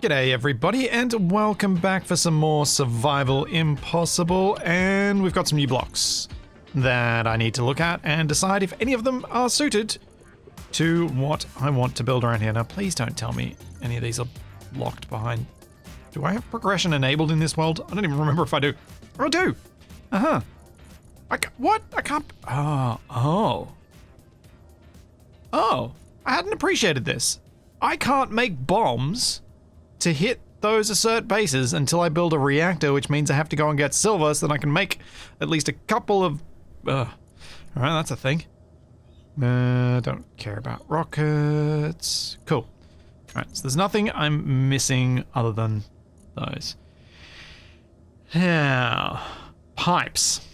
G'day everybody, and welcome back for some more Survival Impossible, and we've got some new blocks that I need to look at and decide if any of them are suited to what I want to build around here. Now please don't tell me any of these are locked behind. Do I have progression enabled in this world? I don't even remember if I do. Oh, I do! Uh-huh. What? I can't... Oh, I hadn't appreciated this. I can't make bombs to hit those assert bases until I build a reactor, which means I have to go and get silver so that I can make at least a couple of... Alright, that's a thing. Don't care about rockets. Cool. Alright, so there's nothing I'm missing other than those. Now, pipes.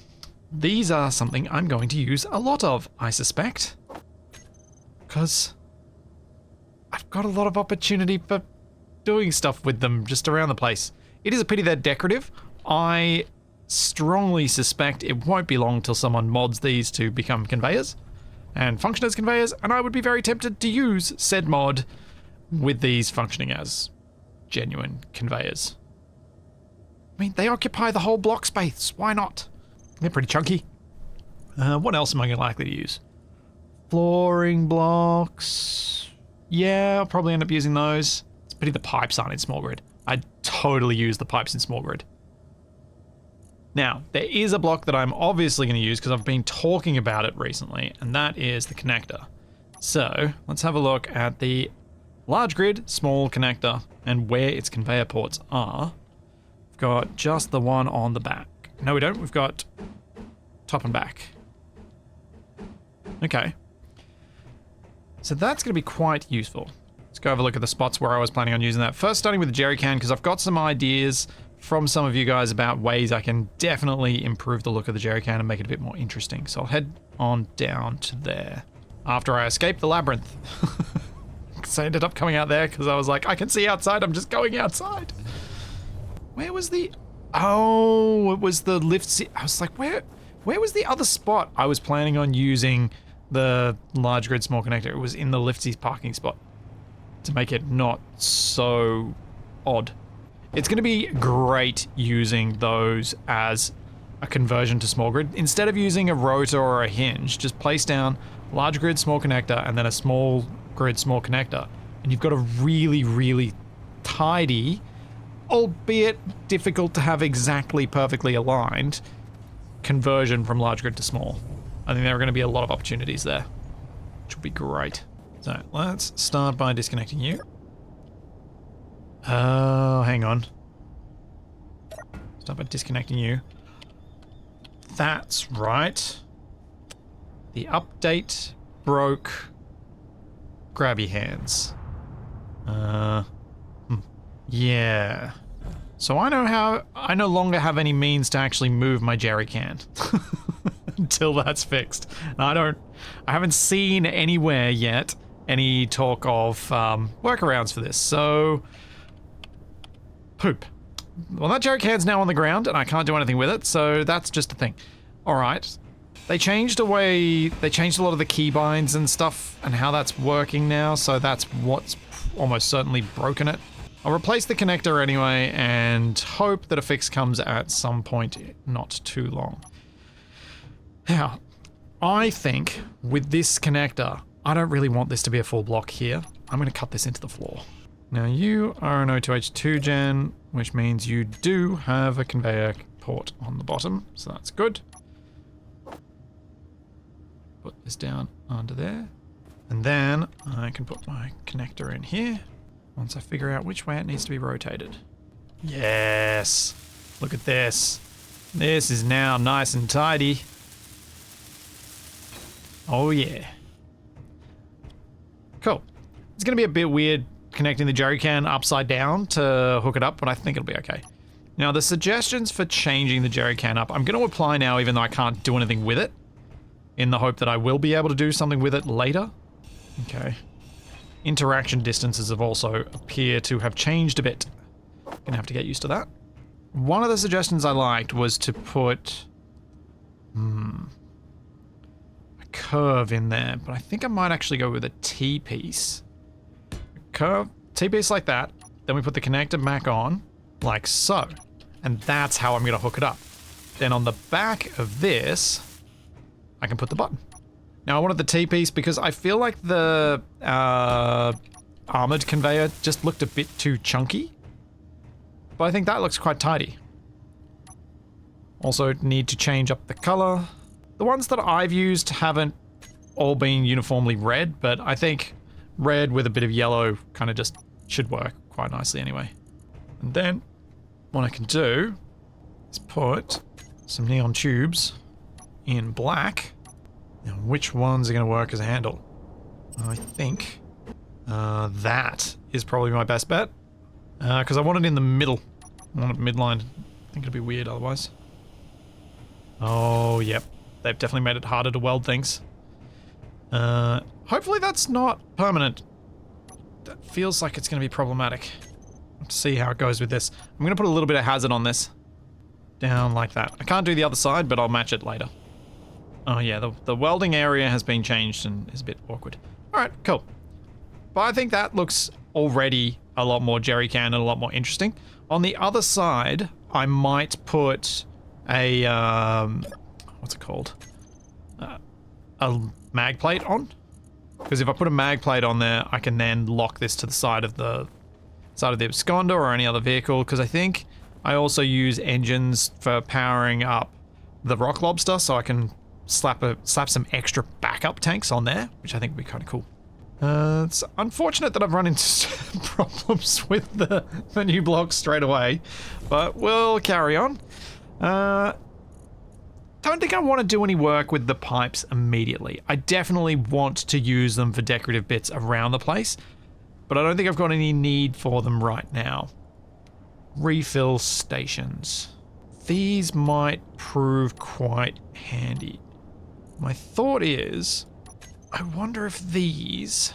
These are something I'm going to use a lot of, I suspect. Because I've got a lot of opportunity for doing stuff with them just around the place. It is a pity they're decorative. I strongly suspect it won't be long till someone mods these to become conveyors and function as conveyors, and I would be very tempted to use said mod with these functioning as genuine conveyors. I mean, they occupy the whole block space. Why not? They're pretty chunky. What else am I likely to use? Flooring blocks. Yeah, I'll probably end up using those. It's a pity the pipes aren't in small grid. I'd totally use the pipes in small grid. Now, there is a block that I'm obviously going to use because I've been talking about it recently, and that is the connector. So, let's have a look at the large grid, small connector, and where its conveyor ports are. We've got just the one on the back. No, we don't. We've got top and back. Okay. So that's going to be quite useful. Let's go have a look at the spots where I was planning on using that. First, starting with the jerry can, because I've got some ideas from some of you guys about ways I can definitely improve the look of the jerry can and make it a bit more interesting. So I'll head on down to there after I escape the labyrinth. So I ended up coming out there because I was like, I can see outside, I'm just going outside. Where was the... Oh, it was the lift... I was like, where was the other spot I was planning on using the large grid small connector? It was in the liftsies parking spot to make it not so odd. It's going to be great using those as a conversion to small grid. Instead of using a rotor or a hinge, just place down large grid small connector and then a small grid small connector. And you've got a really, really tidy, albeit difficult to have exactly perfectly aligned, conversion from large grid to small. I think there are going to be a lot of opportunities there, which will be great. So let's start by disconnecting you. Oh, hang on. Start by disconnecting you. That's right. The update broke grabby hands. Yeah. So I no longer have any means to actually move my jerry can until that's fixed. And I haven't seen anywhere yet any talk of workarounds for this. So poop. Well, that jerry can's now on the ground and I can't do anything with it, so that's just a thing. All right. They changed a lot of the keybinds and stuff and how that's working now, so that's what's almost certainly broken it. I'll replace the connector anyway and hope that a fix comes at some point not too long. Now, I think with this connector, I don't really want this to be a full block here. I'm going to cut this into the floor. Now you are an O2H2 gen, which means you do have a conveyor port on the bottom, so that's good. Put this down under there. And then I can put my connector in here once I figure out which way it needs to be rotated. Yes! Look at this. This is now nice and tidy. Oh yeah. Cool. It's going to be a bit weird connecting the jerry can upside down to hook it up, but I think it'll be okay. Now the suggestions for changing the jerry can up, I'm going to apply now even though I can't do anything with it, in the hope that I will be able to do something with it later. Okay. Interaction distances have also appear to have changed a bit. Gonna have to get used to that. One of the suggestions I liked was to put a curve in there, but I think I might actually go with a T-piece. Curve, T-piece like that, Then we put the connector back on, like so. And that's how I'm going to hook it up. Then on the back of this, I can put the button. Now I wanted the T-piece because I feel like the armored conveyor just looked a bit too chunky. But I think that looks quite tidy. Also need to change up the color. The ones that I've used haven't all been uniformly red, but I think red with a bit of yellow kind of just should work quite nicely anyway. And then what I can do is put some neon tubes in black. Now, which ones are going to work as a handle? I think that is probably my best bet. Because I want it in the middle. I want it midline. I think it'll be weird otherwise. Oh, yep. They've definitely made it harder to weld things. Hopefully that's not permanent. That feels like it's going to be problematic. Let's see how it goes with this. I'm going to put a little bit of hazard on this. Down like that. I can't do the other side, but I'll match it later. Oh yeah, the welding area has been changed and is a bit awkward. Alright, cool. But I think that looks already a lot more jerry can and a lot more interesting. On the other side, I might put a, what's it called? A mag plate on. Because if I put a mag plate on there, I can then lock this to the side of the absconder or any other vehicle. Because I think I also use engines for powering up the rock lobster, so I can slap some extra backup tanks on there, which I think would be kind of cool. It's unfortunate that I've run into problems with the new blocks straight away, but we'll carry on. Don't think I want to do any work with the pipes immediately. I definitely want to use them for decorative bits around the place, but I don't think I've got any need for them right now. Refill stations. These might prove quite handy. My thought is, I wonder if these...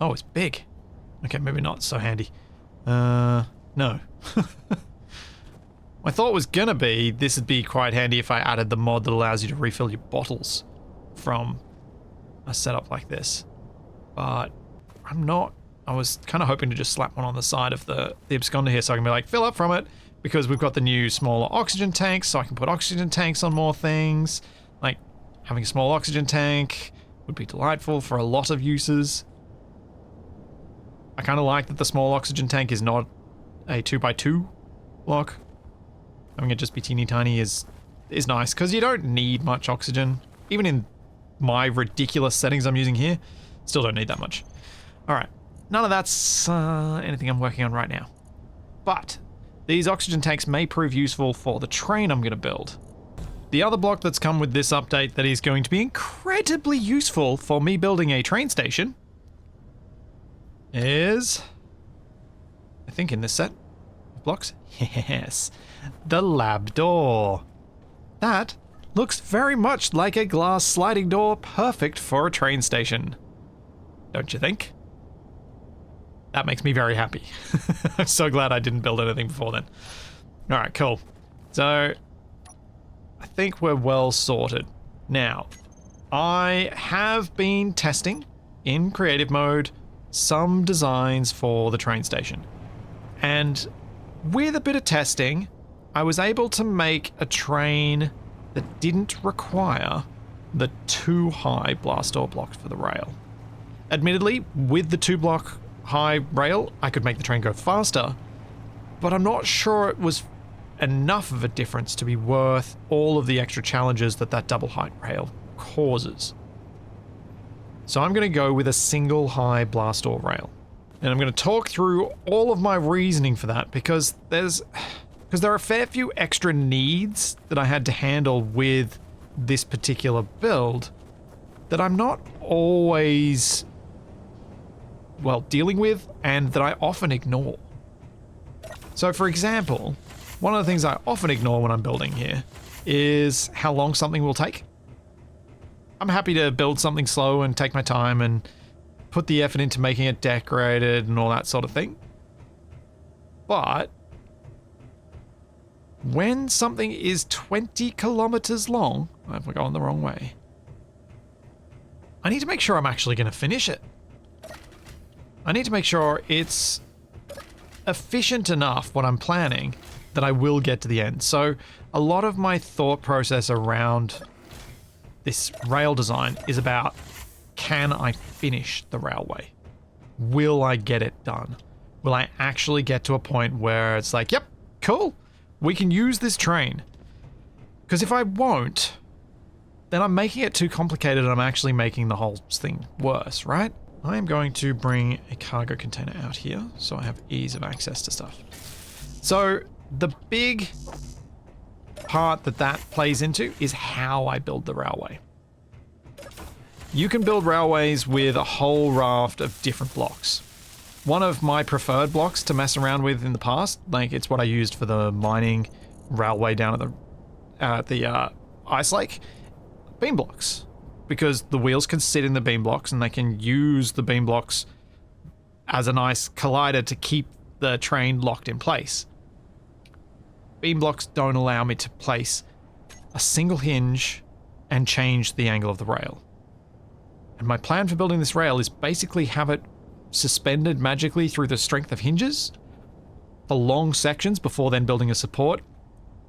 Oh, it's big. Okay, maybe not so handy. No. My thought was gonna be, this would be quite handy if I added the mod that allows you to refill your bottles from a setup like this. But I'm not. I was kind of hoping to just slap one on the side of the absconder here so I can be like, fill up from it, because we've got the new smaller oxygen tanks, so I can put oxygen tanks on more things. Like, having a small oxygen tank would be delightful for a lot of uses. I kind of like that the small oxygen tank is not a 2x2 block. Having it just be teeny tiny is nice, because you don't need much oxygen. Even in my ridiculous settings I'm using here, still don't need that much. Alright, none of that's anything I'm working on right now. But these oxygen tanks may prove useful for the train I'm going to build. The other block that's come with this update that is going to be incredibly useful for me building a train station is, I think in this set of blocks, yes, the lab door. That looks very much like a glass sliding door, perfect for a train station. Don't you think? That makes me very happy. I'm so glad I didn't build anything before then. Alright, cool. So, I think we're well sorted. Now, I have been testing in creative mode some designs for the train station. And with a bit of testing, I was able to make a train that didn't require the 2 high blast door blocks for the rail. Admittedly, with the 2 block high rail, I could make the train go faster, but I'm not sure it was enough of a difference to be worth all of the extra challenges that that double height rail causes. So I'm going to go with a single high blast door rail. And I'm going to talk through all of my reasoning for that, because there are a fair few extra needs that I had to handle with this particular build that I'm not always, well, dealing with, and that I often ignore. So for example, one of the things I often ignore when I'm building here is how long something will take. I'm happy to build something slow and take my time and put the effort into making it decorated and all that sort of thing. But when something is 20 kilometers long, I've gone the wrong way, I need to make sure I'm actually going to finish it. I need to make sure it's efficient enough what I'm planning that I will get to the end. So a lot of my thought process around this rail design is about, can I finish the railway? Will I get it done? Will I actually get to a point where it's like, yep, cool, we can use this train? Because if I won't, then I'm making it too complicated and I'm actually making the whole thing worse, right? I am going to bring a cargo container out here so I have ease of access to stuff. So the big part that plays into is how I build the railway. You can build railways with a whole raft of different blocks. One of my preferred blocks to mess around with in the past, like it's what I used for the mining railway down at the ice lake, beam blocks. Because the wheels can sit in the beam blocks and they can use the beam blocks as a nice collider to keep the train locked in place. Beam blocks don't allow me to place a single hinge and change the angle of the rail. And my plan for building this rail is basically have it suspended magically through the strength of hinges for long sections before then building a support,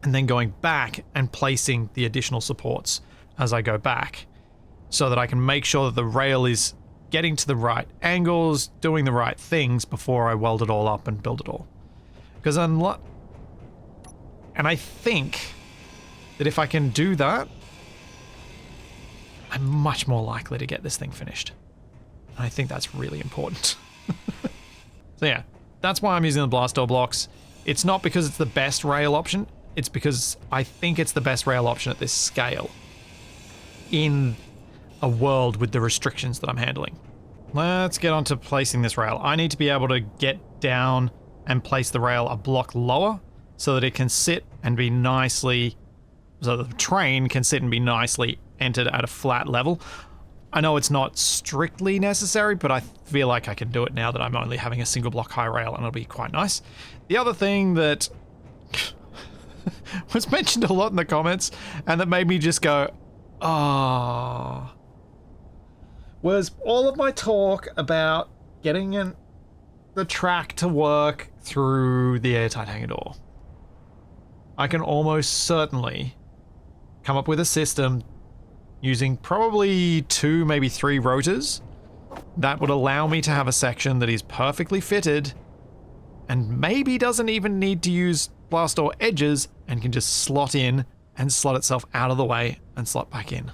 and then going back and placing the additional supports as I go back, so that I can make sure that the rail is getting to the right angles, doing the right things before I weld it all up and build it all. Because and I think that if I can do that, I'm much more likely to get this thing finished. And I think that's really important. So yeah, that's why I'm using the blast door blocks. It's not because it's the best rail option, it's because I think it's the best rail option at this scale in a world with the restrictions that I'm handling. Let's get on to placing this rail. I need to be able to get down and place the rail a block lower so that it can sit and be nicely, so the train can sit and be nicely entered at a flat level. I know it's not strictly necessary, but I feel like I can do it now that I'm only having a single block high rail, and it'll be quite nice. The other thing that was mentioned a lot in the comments and that made me just go, oh, was all of my talk about getting the track to work through the airtight hangar door. I can almost certainly come up with a system using probably 2, maybe 3 rotors that would allow me to have a section that is perfectly fitted and maybe doesn't even need to use blast door edges and can just slot in and slot itself out of the way and slot back in.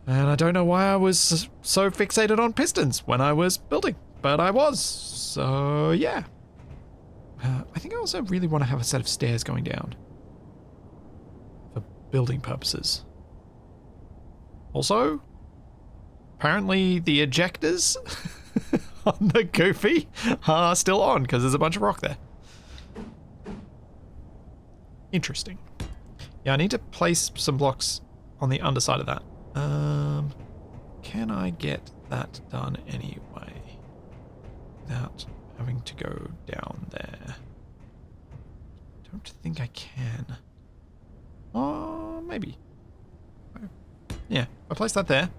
And I don't know why I was so fixated on pistons when I was building, but I was. So yeah. I think I also really want to have a set of stairs going down for building purposes. Also, apparently the ejectors on the Goofy are still on because there's a bunch of rock there. Interesting. Yeah, I need to place some blocks on the underside of that. Can I get that done anyway without having to go down there? Don't think I can. Oh, maybe. Yeah, if I place that there,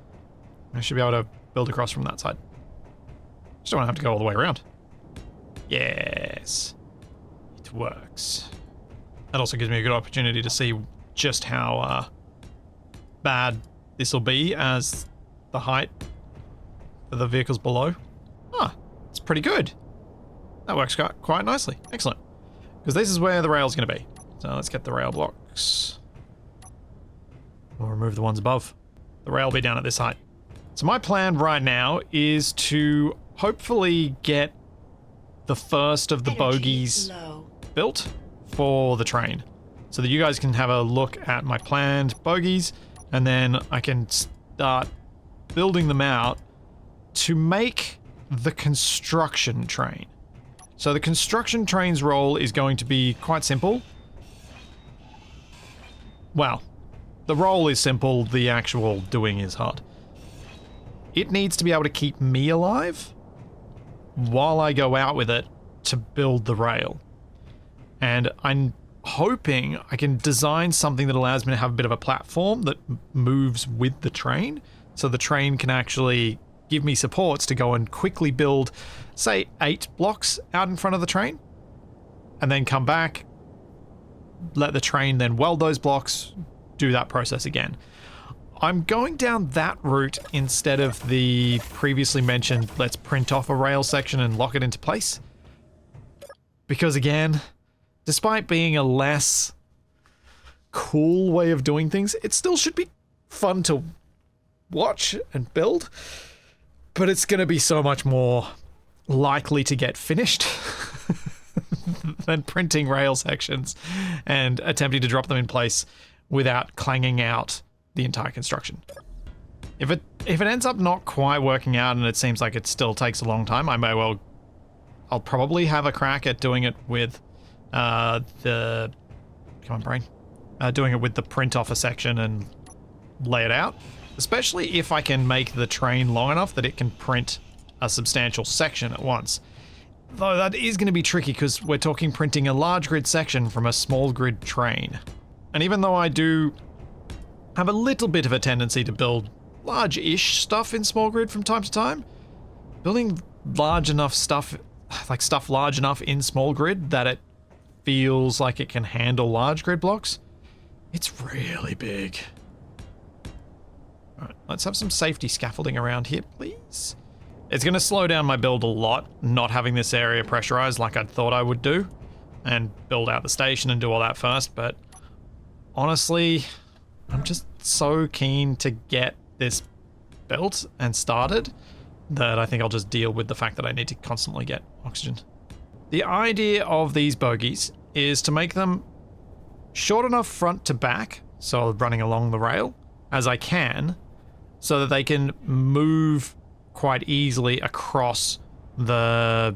I should be able to build across from that side. Just don't want to have to go all the way around. Yes, it works. That also gives me a good opportunity to see just how bad this will be as the height for the vehicles below. Ah, it's pretty good. That works quite nicely. Excellent. Because this is where the rail's going to be. So let's get the rail blocks. We'll remove the ones above. The rail will be down at this height. So my plan right now is to hopefully get the first of the bogies built for the train, so that you guys can have a look at my planned bogies, and then I can start building them out to make the construction train. So the construction train's role is going to be quite simple. Well, the role is simple, the actual doing is hard. It needs to be able to keep me alive while I go out with it to build the rail. And I'm hoping I can design something that allows me to have a bit of a platform that moves with the train, so the train can actually give me supports to go and quickly build, say, 8 blocks out in front of the train, and then come back, let the train then weld those blocks, do that process again. I'm going down that route instead of the previously mentioned let's print off a rail section and lock it into place. Because again, despite being a less cool way of doing things, it still should be fun to watch and build, but it's going to be so much more likely to get finished than printing rail sections and attempting to drop them in place without clanging out the entire construction. If it ends up not quite working out and it seems like it still takes a long time, I'll probably have a crack at doing it with doing it with the print off a section and lay it out, especially if I can make the train long enough that it can print a substantial section at once. Though that is going to be tricky because we're talking printing a large grid section from a small grid train. And even though I do have a little bit of a tendency to build large-ish stuff in small grid from time to time, building large enough stuff, like stuff large enough in small grid that it feels like it can handle large grid blocks, it's really big. Alright, let's have some safety scaffolding around here, please. It's going to slow down my build a lot, not having this area pressurized like I thought I would do, and build out the station and do all that first, but honestly, I'm just so keen to get this built and started that I think I'll just deal with the fact that I need to constantly get oxygen. The idea of these bogies is to make them short enough front to back, so running along the rail, as I can, so that they can move quite easily across the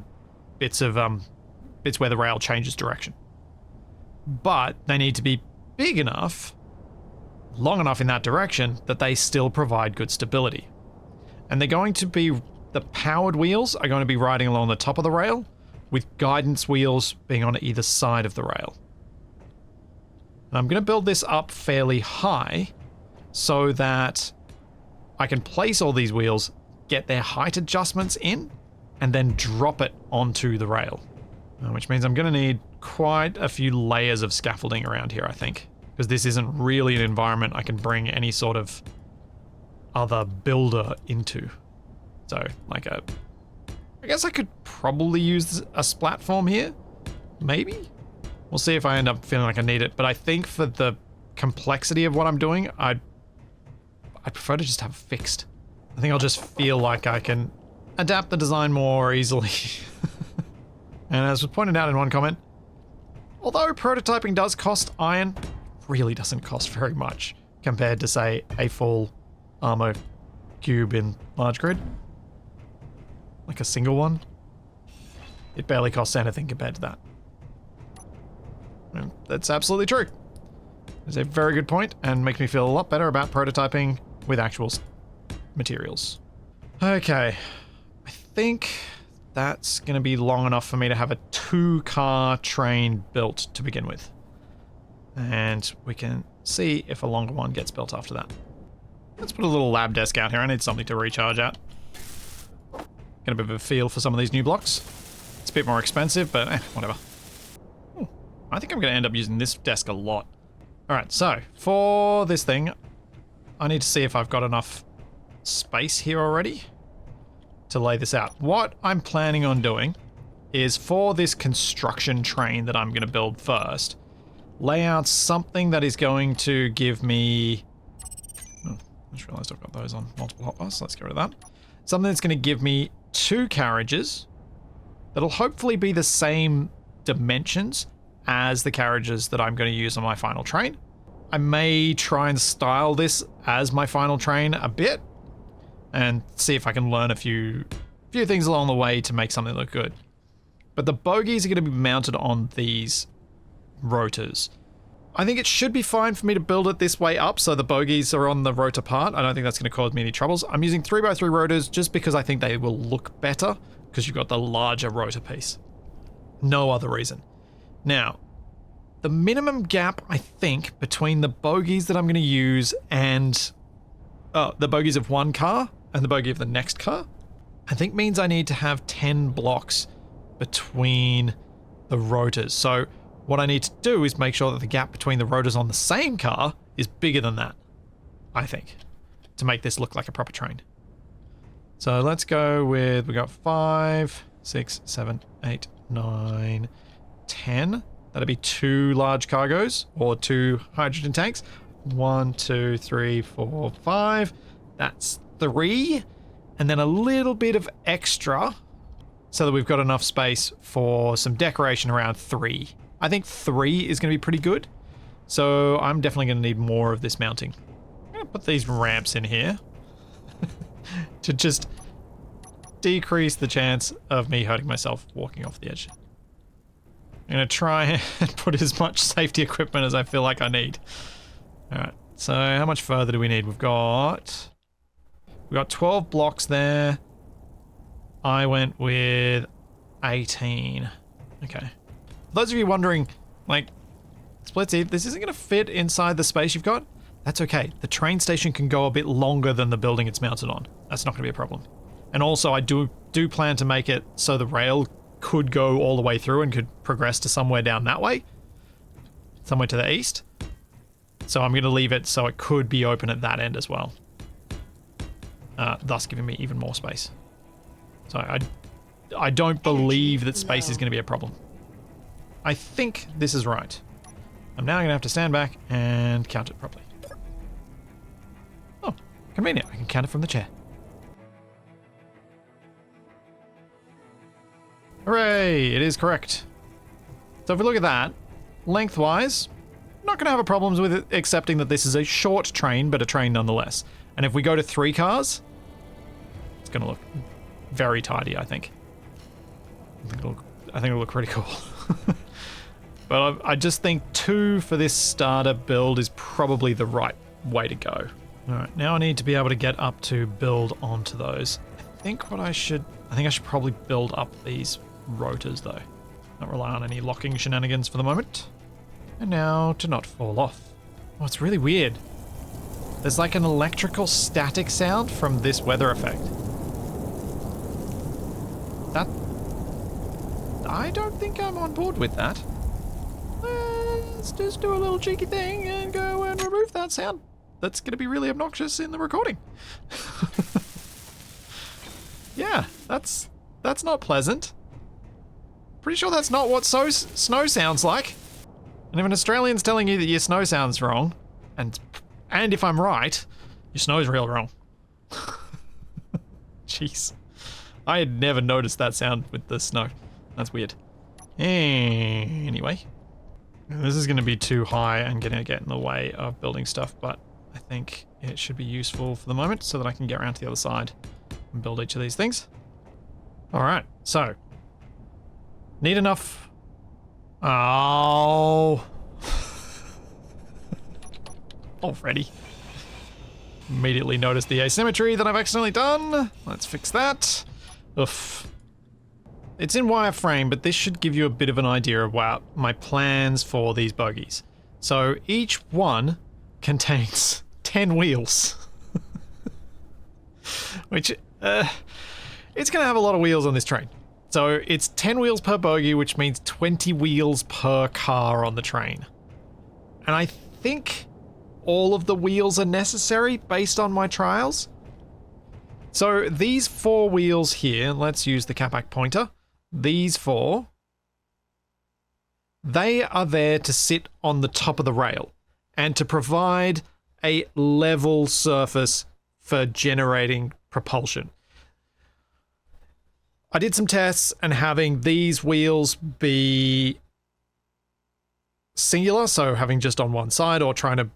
bits where the rail changes direction. But they need to be big enough, long enough in that direction, that they still provide good stability. And they're going to be, the powered wheels are going to be riding along the top of the rail, with guidance wheels being on either side of the rail. And I'm going to build this up fairly high so that I can place all these wheels, get their height adjustments in, and then drop it onto the rail. Which means I'm going to need quite a few layers of scaffolding around here, I think. Because this isn't really an environment I can bring any sort of other builder into. So, like I guess I could probably use a splatform here. Maybe? We'll see if I end up feeling like I need it. But I think for the complexity of what I'm doing, I'd prefer to just have it fixed. I think I'll just feel like I can adapt the design more easily. And as was pointed out in one comment, although prototyping does cost iron, it really doesn't cost very much compared to, say, a full armor cube in large grid. Like a single one. It barely costs anything compared to that. And that's absolutely true. It's a very good point and makes me feel a lot better about prototyping with actual materials. Okay, I think that's going to be long enough for me to have a 2-car train built to begin with. And we can see if a longer one gets built after that. Let's put a little lab desk out here. I need something to recharge at. Get a bit of a feel for some of these new blocks. It's a bit more expensive, but whatever. Ooh, I think I'm going to end up using this desk a lot. Alright, so for this thing, I need to see if I've got enough space here already to lay this out. What I'm planning on doing is for this construction train that I'm going to build first, lay out something that is going to give me... Oh, I just realized I've got those on multiple hotbars, so let's get rid of that. Something that's going to give me 2 carriages that'll hopefully be the same dimensions as the carriages that I'm going to use on my final train. I may try and style this as my final train a bit and see if I can learn a few things along the way to make something look good. But the bogies are going to be mounted on these rotors. I think it should be fine for me to build it this way up so the bogies are on the rotor part. I don't think that's going to cause me any troubles. I'm using 3x3 rotors just because I think they will look better because you've got the larger rotor piece. No other reason. Now, the minimum gap, I think, between the bogies that I'm going to use and the bogies of 1 car and the bogey of the next car, I think means I need to have 10 blocks between the rotors. So what I need to do is make sure that the gap between the rotors on the same car is bigger than that, I think, to make this look like a proper train. So let's go with, we got 5, 6, 7, 8, 9, 10. That'd be 2 large cargoes or 2 hydrogen tanks. 1, 2, 3, 4, 5. That's 3. And then a little bit of extra so that we've got enough space for some decoration around 3. I think 3 is going to be pretty good. So I'm definitely going to need more of this mounting. I'm going to put these ramps in here to just decrease the chance of me hurting myself walking off the edge. I'm going to try and put as much safety equipment as I feel like I need. Alright, so how much further do we need? We've got 12 blocks there. I went with 18. Okay. For those of you wondering, like, Splitsy, this isn't going to fit inside the space you've got. That's okay. The train station can go a bit longer than the building it's mounted on. That's not going to be a problem. And also, I do plan to make it so the rail could go all the way through and could progress to somewhere down that way. Somewhere to the east. So I'm going to leave it so it could be open at that end as well. Thus giving me even more space. So I don't believe that space is going to be a problem. I think this is right. I'm now going to have to stand back and count it properly. Oh, convenient. I can count it from the chair. Hooray! It is correct. So if we look at that, lengthwise, not going to have a problems with it, accepting that this is a short train, but a train nonetheless. And if we go to 3 cars, it's going to look very tidy, I think. I think it'll look pretty cool. But I just think 2 for this starter build is probably the right way to go. Alright, now I need to be able to get up to build onto those. I think I should probably build up these rotors though. Not rely on any locking shenanigans for the moment. And now to not fall off. Oh, it's really weird. There's like an electrical static sound from this weather effect. That... I don't think I'm on board with that. Let's just do a little cheeky thing and go and remove that sound. That's going to be really obnoxious in the recording. Yeah, that's not pleasant. Pretty sure that's not what snow sounds like. And if an Australian's telling you that your snow sounds wrong, and if I'm right, your snow's real wrong. Jeez. I had never noticed that sound with the snow. That's weird. Anyway. This is going to be too high and going to get in the way of building stuff, but I think it should be useful for the moment so that I can get around to the other side and build each of these things. Alright, so. Need enough... Oh. Already. Immediately noticed the asymmetry that I've accidentally done. Let's fix that. Oof. It's in wireframe, but this should give you a bit of an idea about my plans for these bogies. So each one contains 10 wheels. Which, it's going to have a lot of wheels on this train. So it's 10 wheels per bogie, which means 20 wheels per car on the train. And I think all of the wheels are necessary based on my trials. So these 4 wheels here, let's use the Capac pointer. These 4, they are there to sit on the top of the rail and to provide a level surface for generating propulsion. I did some tests and having these wheels be singular, so having just on one side or trying to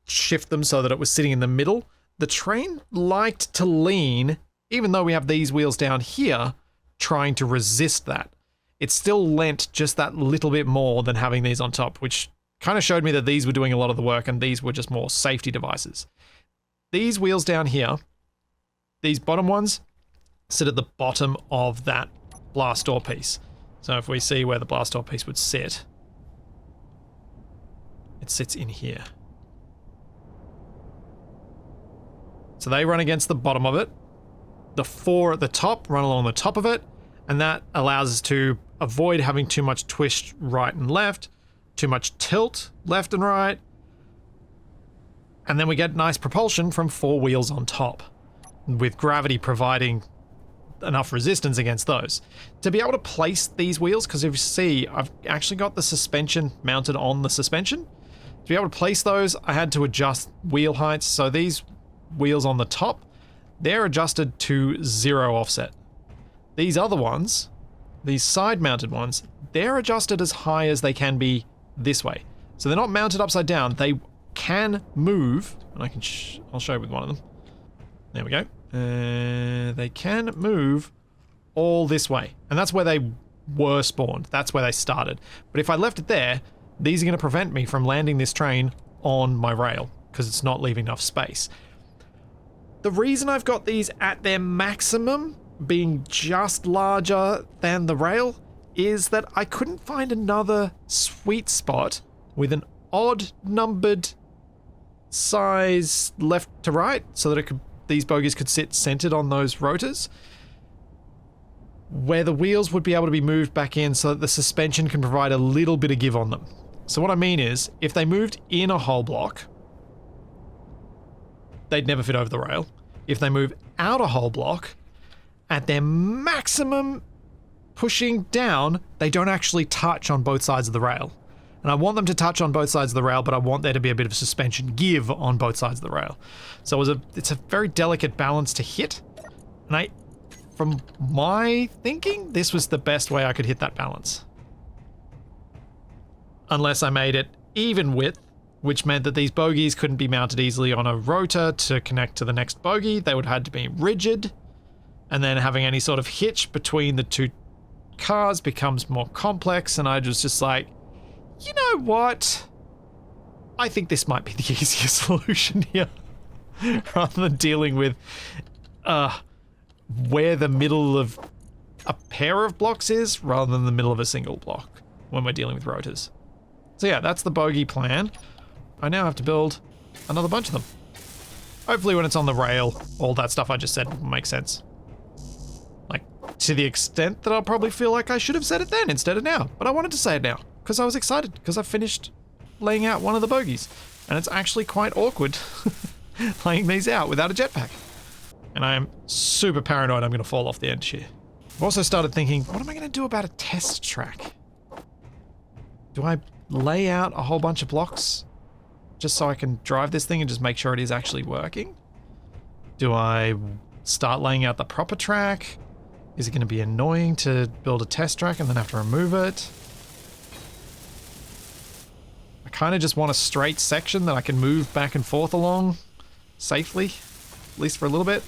shift them so that it was sitting in the middle, the train liked to lean, even though we have these wheels down here, trying to resist that. It still lent just that little bit more than having these on top, which kind of showed me that these were doing a lot of the work and these were just more safety devices. These wheels down here, these bottom ones, sit at the bottom of that blast door piece. So if we see where the blast door piece would sit, it sits in here. So they run against the bottom of it. the 4 at the top run along the top of it, and that allows us to avoid having too much twist right and left, too much tilt left and right, and then we get nice propulsion from 4 wheels on top, with gravity providing enough resistance against those. To be able to place these wheels, because if you see, I've actually got the suspension mounted on the suspension. To be able to place those, I had to adjust wheel heights. So these wheels on the top, they're adjusted to 0 offset. These other ones, these side-mounted ones, they're adjusted as high as they can be this way. So they're not mounted upside down. They can move, and I'll show you with one of them. There we go. They can move all this way, and that's where they were spawned. That's where they started. But if I left it there, these are going to prevent me from landing this train on my rail because it's not leaving enough space. The reason I've got these at their maximum, being just larger than the rail, is that I couldn't find another sweet spot with an odd numbered size left to right so that these bogies could sit centered on those rotors, where the wheels would be able to be moved back in so that the suspension can provide a little bit of give on them. So what I mean is, if they moved in a whole block, they'd never fit over the rail. If they move out a whole block, at their maximum pushing down, they don't actually touch on both sides of the rail. And I want them to touch on both sides of the rail, but I want there to be a bit of suspension give on both sides of the rail. So it's a very delicate balance to hit. And from my thinking, this was the best way I could hit that balance. Unless I made it even width, which meant that these bogies couldn't be mounted easily on a rotor to connect to the next bogie. They would have had to be rigid. And then having any sort of hitch between the two cars becomes more complex. And I was just like, you know what? I think this might be the easier solution here. Rather than dealing with where the middle of a pair of blocks is, rather than the middle of a single block when we're dealing with rotors. So yeah, that's the bogie plan. I now have to build another bunch of them. Hopefully when it's on the rail, all that stuff I just said will make sense. Like, to the extent that I'll probably feel like I should have said it then instead of now. But I wanted to say it now, because I was excited, because I finished laying out one of the bogies. And it's actually quite awkward laying these out without a jetpack. And I am super paranoid I'm going to fall off the edge here. I've also started thinking, what am I going to do about a test track? Do I lay out a whole bunch of blocks just so I can drive this thing and just make sure it is actually working? Do I start laying out the proper track? Is it going to be annoying to build a test track and then have to remove it? I kind of just want a straight section that I can move back and forth along safely, at least for a little bit.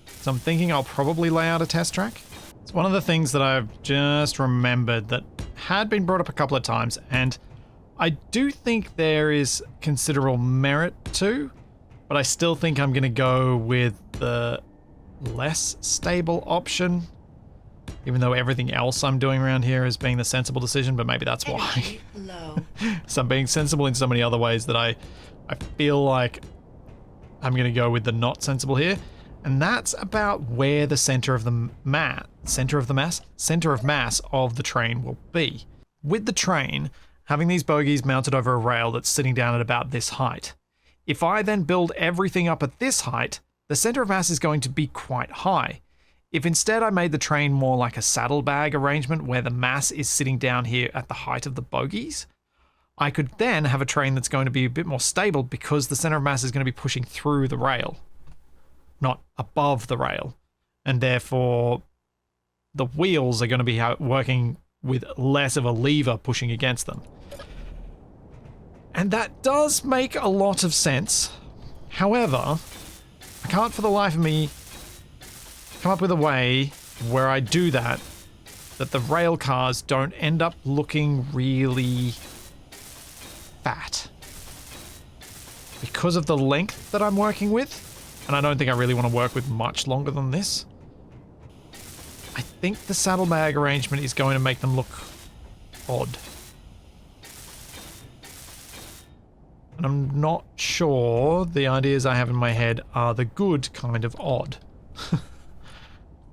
So I'm thinking I'll probably lay out a test track. It's one of the things that I've just remembered that had been brought up a couple of times, and I do think there is considerable merit to, but I still think I'm going to go with the less stable option, even though everything else I'm doing around here is being the sensible decision, but maybe that's why. So I'm being sensible in so many other ways that I feel like I'm going to go with the not sensible here. And that's about where the center of mass of the train will be. With the train, having these bogies mounted over a rail that's sitting down at about this height. If I then build everything up at this height, the center of mass is going to be quite high. If instead I made the train more like a saddlebag arrangement where the mass is sitting down here at the height of the bogies, I could then have a train that's going to be a bit more stable because the center of mass is going to be pushing through the rail, not above the rail. And therefore, the wheels are going to be working with less of a lever pushing against them. And that does make a lot of sense. However, I can't for the life of me come up with a way where I do that the rail cars don't end up looking really fat. Because of the length that I'm working with, and I don't think I really want to work with much longer than this, I think the saddlebag arrangement is going to make them look odd. And I'm not sure the ideas I have in my head are the good kind of odd.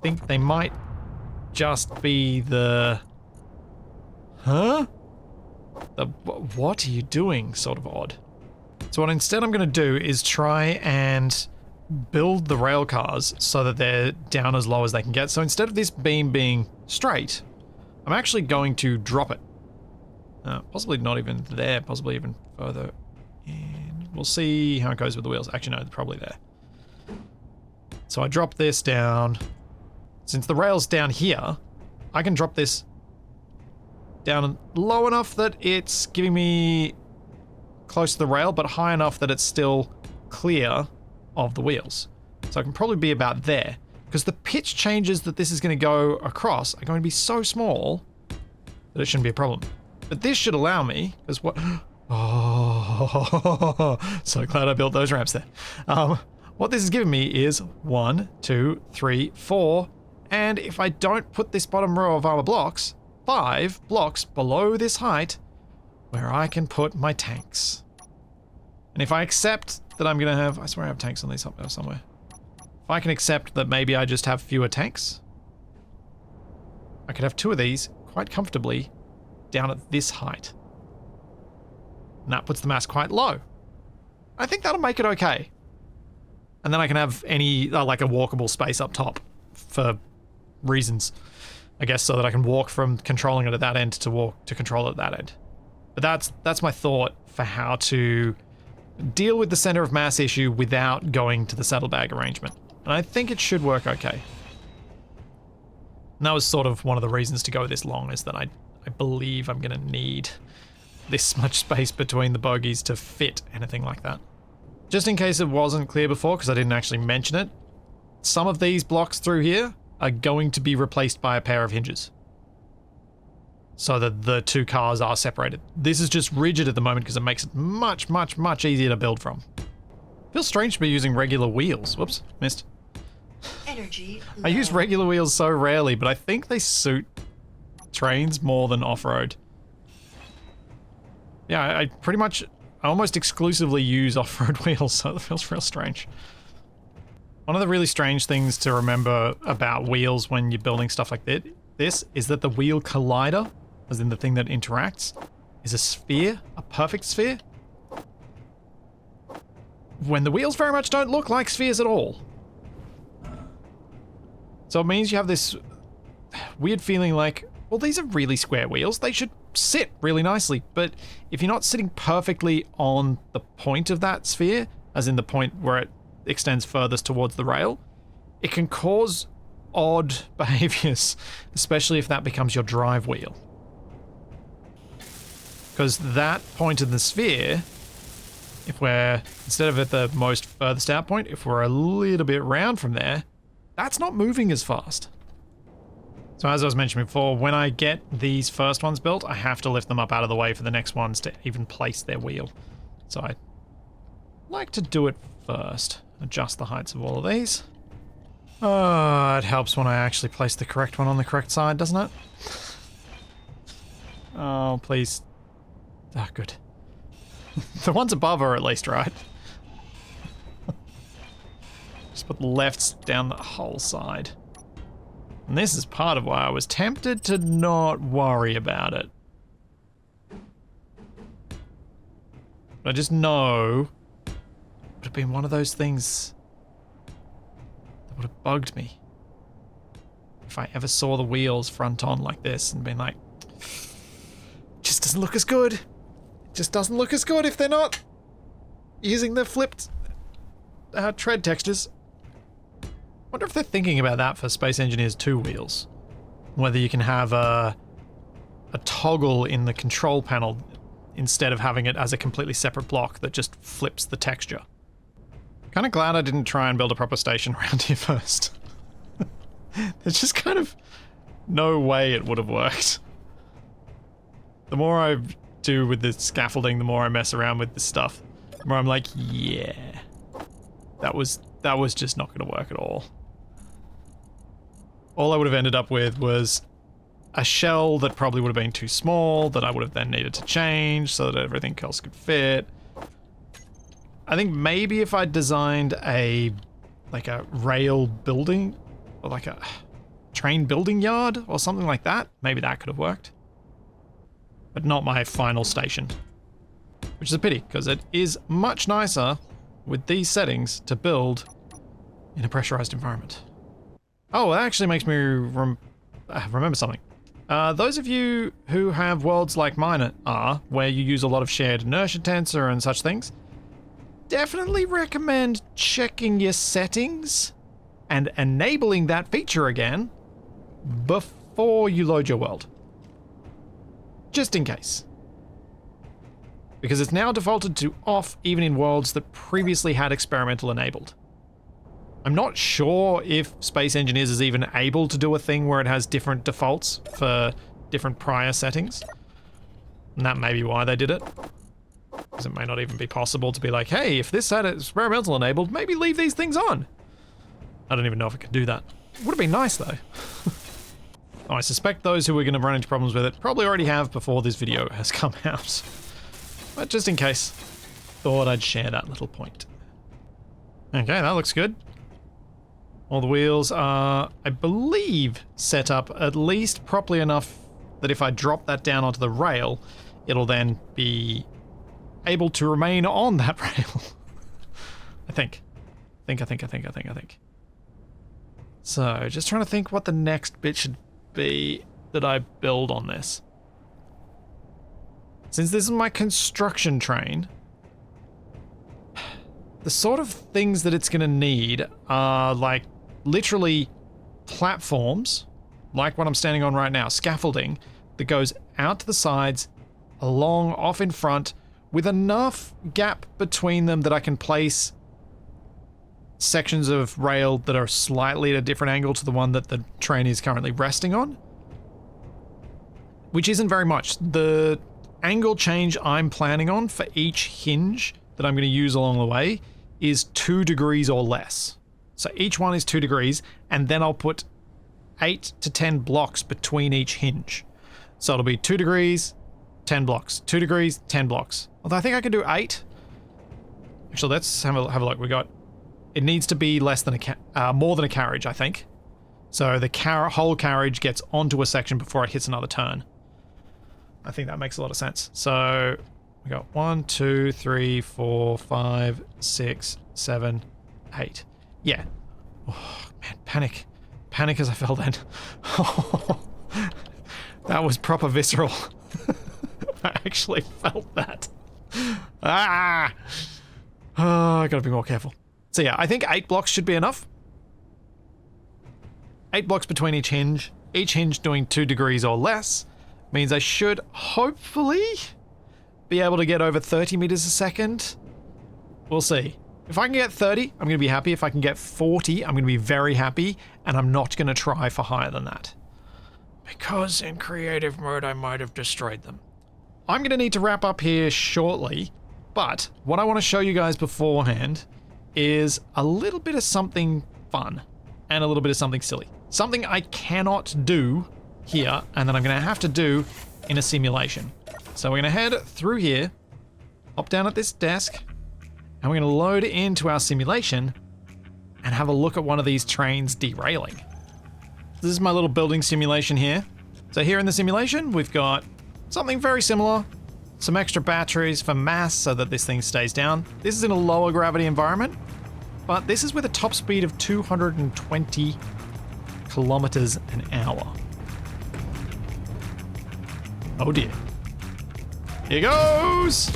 think they might just be the... Huh? The what are you doing sort of odd. So what instead I'm going to do is try and build the rail cars so that they're down as low as they can get. So instead of this beam being straight, I'm actually going to drop it. Possibly not even there, possibly even further in. We'll see how it goes with the wheels. Actually, no, they're probably there. So I drop this down. Since the rail's down here, I can drop this down low enough that it's giving me close to the rail, but high enough that it's still clear of the wheels. So I can probably be about there, because the pitch changes that this is going to go across are going to be so small that it shouldn't be a problem. But this should allow me, because what... Oh, so glad I built those ramps there. What this is giving me is 1, 2, 3, 4, and if I don't put this bottom row of armor blocks, 5 blocks below this height, where I can put my tanks. And if I accept that I'm going to have... I swear I have tanks on these up there somewhere. If I can accept that maybe I just have fewer tanks, I could have 2 of these quite comfortably down at this height. And that puts the mass quite low. I think that'll make it okay. And then I can have any, like a walkable space up top for reasons, I guess, so that I can walk from controlling it at that end to control it at that end. But that's my thought for how to deal with the center of mass issue without going to the saddlebag arrangement. And I think it should work okay. And that was sort of one of the reasons to go this long, is that I believe I'm going to need this much space between the bogies to fit anything like that. Just in case it wasn't clear before, because I didn't actually mention it, some of these blocks through here are going to be replaced by a pair of hinges, so that the 2 cars are separated. This is just rigid at the moment because it makes it much, much, much easier to build from. Feels strange to be using regular wheels. Whoops, missed. Energy I use regular wheels so rarely, but I think they suit trains more than off-road. Yeah, I almost exclusively use off-road wheels, so it feels real strange. One of the really strange things to remember about wheels when you're building stuff like this is that the wheel collider, as in the thing that interacts, is a sphere, a perfect sphere, when the wheels very much don't look like spheres at all. So it means you have this weird feeling like, well, these are really square wheels, they should sit really nicely, but if you're not sitting perfectly on the point of that sphere, as in the point where it extends furthest towards the rail, it can cause odd behaviors, especially if that becomes your drive wheel. Because that point of the sphere, if we're, instead of at the most furthest out point, if we're a little bit round from there, that's not moving as fast. So as I was mentioning before, when I get these first ones built, I have to lift them up out of the way for the next ones to even place their wheel. So I like to do it first. Adjust the heights of all of these. It helps when I actually place the correct one on the correct side, doesn't it? Oh, please. Ah, good. The ones above are at least right. Just put lefts down the whole side. And this is part of why I was tempted to not worry about it. But I just know it would have been one of those things that would have bugged me if I ever saw the wheels front on like this and been like, just doesn't look as good. It just doesn't look as good if they're not using the flipped tread textures. Wonder if they're thinking about that for Space Engineers 2 wheels. Whether you can have a toggle in the control panel instead of having it as a completely separate block that just flips the texture. Kind of glad I didn't try and build a proper station around here first. There's just kind of no way it would have worked. The more I do with the scaffolding, the more I mess around with this stuff, the more I'm like, yeah, that was just not going to work at all. All I would have ended up with was a shell that probably would have been too small, that I would have then needed to change so that everything else could fit. I think maybe if I designed like a rail building, or like a, train building yard or something like that. Maybe that could have worked. But not my final station. Which is a pity, because it is much nicer with these settings to build in a pressurized environment. Oh, that actually makes me remember something. Those of you who have worlds like mine are, where you use a lot of shared inertia tensor and such things, definitely recommend checking your settings and enabling that feature again before you load your world. Just in case. Because it's now defaulted to off even in worlds that previously had experimental enabled. I'm not sure if Space Engineers is even able to do a thing where it has different defaults for different prior settings. And that may be why they did it. Because it may not even be possible to be like, hey, if this had experimental enabled, maybe leave these things on. I don't even know if it could do that. Would have been nice though. Oh, I suspect those who are going to run into problems with it probably already have before this video has come out. But just in case, thought I'd share that little point. Okay, that looks good. All the wheels are, I believe, set up at least properly enough that if I drop that down onto the rail, it'll then be able to remain on that rail. I think. So, just trying to think what the next bit should be that I build on this. Since this is my construction train, the sort of things that it's going to need are like literally platforms, like what I'm standing on right now, scaffolding that goes out to the sides, along off in front, with enough gap between them that I can place sections of rail that are slightly at a different angle to the one that the train is currently resting on. Which isn't very much. The angle change I'm planning on for each hinge that I'm going to use along the way is 2 degrees or less. So each one is 2 degrees, and then I'll put 8 to 10 blocks between each hinge. So it'll be 2 degrees, 10 blocks, 2 degrees, 10 blocks. Although I think I could do 8. Actually, let's have a look. It needs to be less than more than a carriage, I think. So the whole carriage gets onto a section before it hits another turn. I think that makes a lot of sense. So we got 1, 2, 3, 4, 5, 6, 7, 8. Yeah. Oh, man, panic. Panic as I fell then. That was proper visceral. I actually felt that. Ah! Oh, I gotta be more careful. So yeah, I think 8 blocks should be enough. 8 blocks between each hinge doing 2 degrees or less, means I should hopefully be able to get over 30 meters a second. We'll see. If I can get 30, I'm going to be happy. If I can get 40, I'm going to be very happy, and I'm not going to try for higher than that. Because in creative mode, I might have destroyed them. I'm going to need to wrap up here shortly, but what I want to show you guys beforehand is a little bit of something fun and a little bit of something silly. Something I cannot do here, and that I'm going to have to do in a simulation. So we're going to head through here, hop down at this desk, and we're going to load into our simulation and have a look at one of these trains derailing. This is my little building simulation here. So here in the simulation, we've got something very similar, some extra batteries for mass so that this thing stays down. This is in a lower gravity environment, but this is with a top speed of 220 kilometers an hour. Oh dear. Here goes!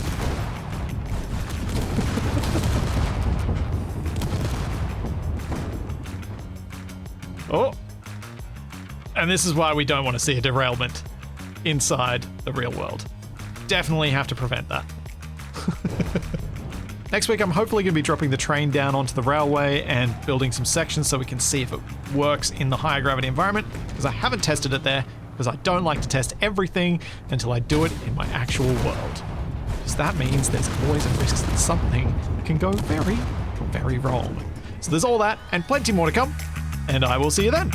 Oh! And this is why we don't want to see a derailment inside the real world. Definitely have to prevent that. Next week, I'm hopefully going to be dropping the train down onto the railway and building some sections so we can see if it works in the higher gravity environment, because I haven't tested it there, because I don't like to test everything until I do it in my actual world. Because that means there's always a risk that something can go very, very wrong. So there's all that and plenty more to come, and I will see you then.